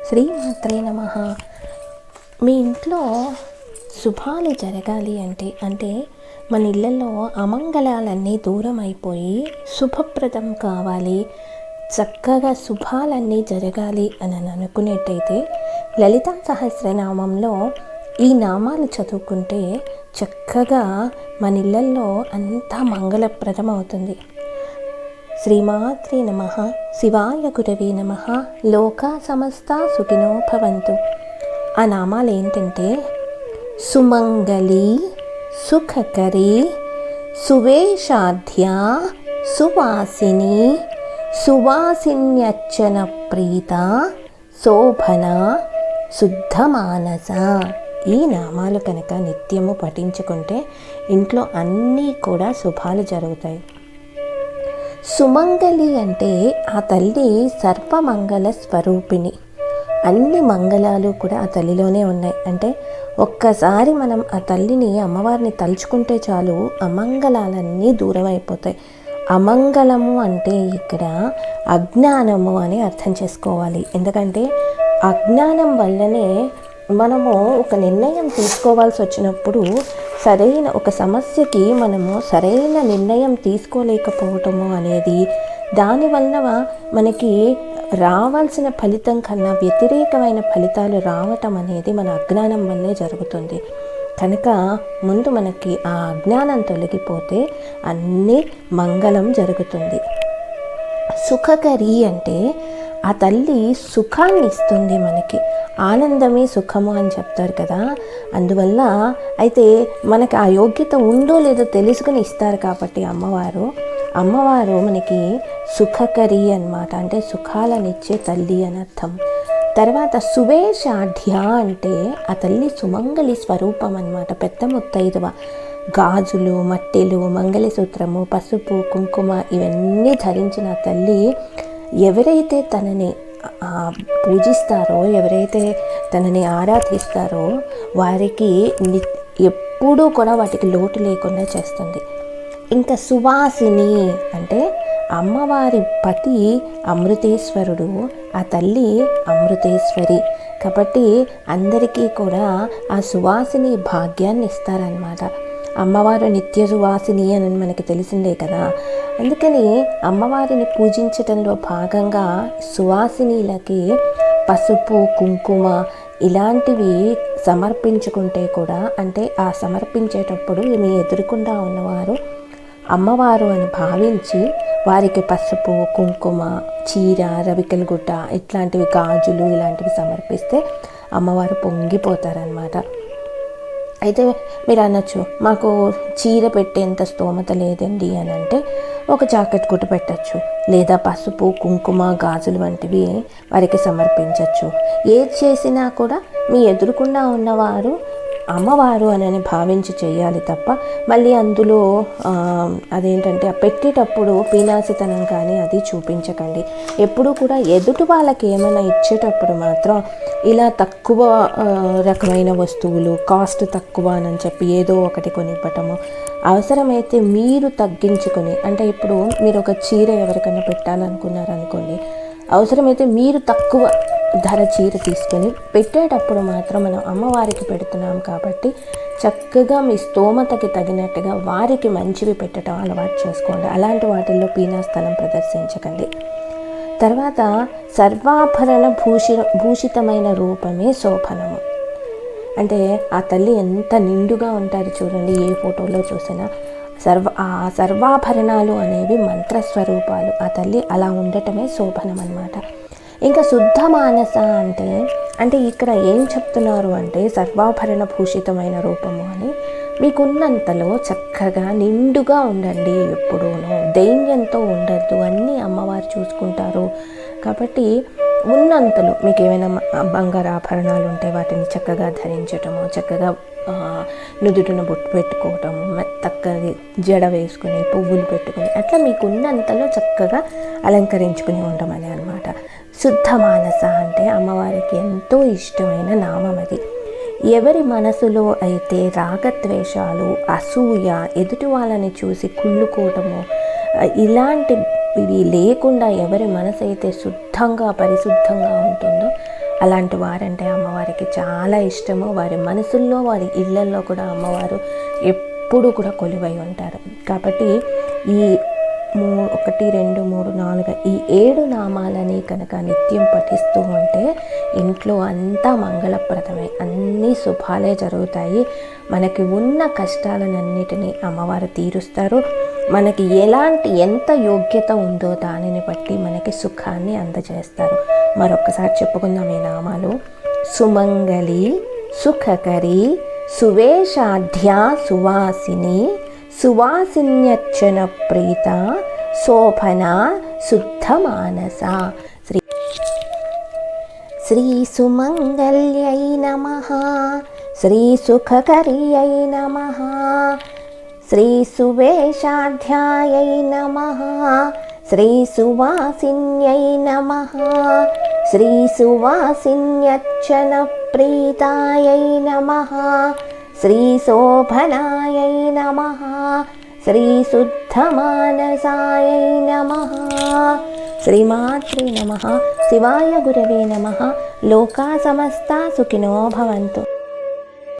శ్రీమాత్రే నమః. మీ ఇంట్లో శుభాలు జరగాలి అంటే మన ఇళ్ళల్లో అమంగళాలన్నీ దూరం అయిపోయి శుభప్రదం కావాలి, చక్కగా శుభాలన్నీ జరగాలి అని అనుకునేట్టయితే లలితా సహస్రనామంలో ఈ నామాలు చదువుకుంటే చక్కగా మన ఇళ్ళల్లో అంతా మంగళప్రదం అవుతుంది. శ్రీమాత్రే నమః. శివాయ గురవే నమః. లోకా సమస్త సుఖినో భవంతు. ఆ నామాలు ఏంటంటే సుమంగళి, సుఖకరి, సువేషాఢ్య, సువాసిని, సువాసిన్యర్చన ప్రీత, శోభన, శుద్ధమానస. ఈ నామాలు కనుక నిత్యము పఠించుకుంటే ఇంట్లో అన్నీ కూడా శుభాలు జరుగుతాయి. సుమంగళి అంటే ఆ తల్లి సర్వమంగళ స్వరూపిణి. అన్ని మంగళాలు కూడా ఆ తల్లిలోనే ఉన్నాయి. అంటే ఒక్కసారి మనం ఆ తల్లిని, అమ్మవారిని తలుచుకుంటే చాలు అమంగళాలన్నీ దూరం అయిపోతాయి. అమంగళము అంటే ఇక్కడ అజ్ఞానము అని అర్థం చేసుకోవాలి. ఎందుకంటే అజ్ఞానం వల్లనే మనము ఒక నిర్ణయం తీసుకోవాల్సి వచ్చినప్పుడు సరైన ఒక సమస్యకి మనము సరైన నిర్ణయం తీసుకోలేకపోవటము అనేది, దానివల్ల మనకి రావాల్సిన ఫలితం కన్నా వ్యతిరేకమైన ఫలితాలు రావటం అనేది మన అజ్ఞానం వల్లే జరుగుతుంది. కనుక ముందు మనకి ఆ అజ్ఞానం తొలగిపోతే అన్నీ మంగళం జరుగుతుంది. సుఖకరి అంటే ఆ తల్లి సుఖాన్ని ఇస్తుంది మనకి. ఆనందమే సుఖము అని చెప్తారు కదా. అందువల్ల అయితే మనకి ఆ యోగ్యత ఉందో లేదో తెలుసుకుని ఇస్తారు కాబట్టి అమ్మవారు మనకి సుఖకరి అన్నమాట. అంటే సుఖాలనిచ్చే తల్లి అని అర్థం. తర్వాత సువేషాఢ్య అంటే ఆ తల్లి సుమంగళి స్వరూపం అన్నమాట. పెద్ద ముత్తైదువ. గాజులు, మట్టెలు, మంగళసూత్రము, పసుపు, కుంకుమ ఇవన్నీ ధరించిన తల్లి ఎవరైతే తనని పూజిస్తారో, ఎవరైతే తనని ఆరాధిస్తారో వారికి ఎప్పుడూ కూడా వాటికి లోటు లేకుండా చేస్తుంది. ఇంకా సువాసిని అంటే అమ్మవారి పతి అమృతేశ్వరుడు, ఆ తల్లి అమృతేశ్వరి. కాబట్టి అందరికీ కూడా ఆ సువాసిని భాగ్యాన్ని ఇస్తారనమాట. అమ్మవారు నిత్య సువాసిని అని మనకి తెలిసిందే కదా. అందుకని అమ్మవారిని పూజించటంలో భాగంగా సువాసినీలకి పసుపు, కుంకుమ ఇలాంటివి సమర్పించుకుంటే కూడా, అంటే ఆ సమర్పించేటప్పుడు మీ ఎదురుకుండా ఉన్నవారు అమ్మవారు అని భావించి వారికి పసుపు, కుంకుమ, చీర, రవికల గుడ్డ ఇట్లాంటివి, గాజులు ఇలాంటివి సమర్పిస్తే అమ్మవారు పొంగిపోతారనమాట. అయితే మీరు అనొచ్చు, మాకు చీర పెట్టేంత స్తోమత లేదండి అని అంటే ఒక జాకెట్ కుట్టు పెట్టచ్చు, లేదా పసుపు, కుంకుమ, గాజులు వంటివి వారికి సమర్పించవచ్చు. ఏది చేసినా కూడా మీ ఎదురుకుండా ఉన్నవారు అమ్మవారు అని భావించి చేయాలి తప్ప మళ్ళీ అందులో అదేంటంటే ఆ పెట్టేటప్పుడు పీనాసితనం కానీ అది చూపించకండి. ఎప్పుడూ కూడా ఎదుటి వాళ్ళకి ఏమైనా ఇచ్చేటప్పుడు మాత్రం ఇలా తక్కువ రకమైన వస్తువులు, కాస్ట్ తక్కువ అని చెప్పి ఏదో ఒకటి కొనివ్వటము, అవసరమైతే మీరు తగ్గించుకొని, అంటే ఇప్పుడు మీరు ఒక చీర ఎవరికైనా పెట్టాలనుకున్నారనుకోండి, అవసరమైతే మీరు తక్కువ ధర చీర తీసుకొని పెట్టేటప్పుడు మాత్రం మనం అమ్మవారికి పెడుతున్నాం కాబట్టి చక్కగా మీ స్తోమతకి తగినట్టుగా వారికి మంచివి పెట్టడం అలవాటు చేసుకోండి. అలాంటి వాటిల్లో పీనాస్థలం ప్రదర్శించకండి. తర్వాత సర్వాభరణ భూషితమైన రూపమే శోభనము. అంటే ఆ తల్లి ఎంత నిండుగా ఉంటారు చూడండి, ఏ ఫోటోలో చూసినా. ఆ సర్వాభరణాలు అనేవి మంత్రస్వరూపాలు. ఆ తల్లి అలా ఉండటమే శోభనం అన్నమాట. ఇంకా శుద్ధ మానస అంటే ఇక్కడ ఏం చెప్తున్నారు అంటే సర్వాభరణ భూషితమైన రూపము అని. మీకున్నంతలో చక్కగా నిండుగా ఉండండి. ఎప్పుడూనూ దైన్యంతో ఉండద్దు, అన్నీ అమ్మవారు చూసుకుంటారు. కాబట్టి ఉన్నంతలో మీకు ఏమైనా బంగారు ఆభరణాలు ఉంటే వాటిని చక్కగా ధరించటము, చక్కగా నుదుటిన బొట్టు పెట్టుకోవటము, చక్కగా జడ వేసుకుని పువ్వులు పెట్టుకుని అట్లా మీకు ఉన్నంతలో చక్కగా అలంకరించుకుని ఉండమని అనమాట. శుద్ధ మానస అంటే అమ్మవారికి ఎంతో ఇష్టమైన నామం అది. ఎవరి మనసులో అయితే రాగద్వేషాలు, అసూయ, ఎదుటి వాళ్ళని చూసి కుళ్ళుకోవటము ఇలాంటివి లేకుండా ఎవరి మనసు అయితే శుద్ధంగా పరిశుద్ధంగా ఉంటుందో అలాంటి వారంటే అమ్మవారికి చాలా ఇష్టము. వారి మనసుల్లో, వారి ఇళ్లల్లో కూడా అమ్మవారు ఎప్పుడూ కూడా కొలువై ఉంటారు. కాబట్టి ఈ 1, 2, 3, 4 ఈ 7 నామాలని కనుక నిత్యం పఠిస్తూ ఉంటే ఇంట్లో అంతా మంగళప్రదమే, అన్నీ శుభాలే జరుగుతాయి. మనకి ఉన్న కష్టాలన్నిటినీ అమ్మవారు తీరుస్తారు. మనకి ఎంత యోగ్యత ఉందో దానిని బట్టి మనకి సుఖాన్ని అందజేస్తారు. మరొక్కసారి చెప్పుకుందాం ఈ నామాలు. సుమంగళి, సుఖకరి, సువేషాఢ్యా, సువాసిని, సువాసిన్యర్చన ప్రీత, శోభన, శుద్ధ మానస. శ్రీ సుమంగళ్యై నమః, శ్రీ సుఖకర్యై నమః, శ్రీ సువేషాఢ్యాయై నమః, శ్రీ సువాసిన్యై నమః, శ్రీ సువాసిన్యర్చన ప్రీతాయై నమః, శ్రీ శోభనాయై నమః, శ్రీ శుద్ధమానసాయై నమః. శ్రీమాత్రే నమః. శివాయ గురవే నమః. లోకా సమస్తా సుఖినో భవంతు.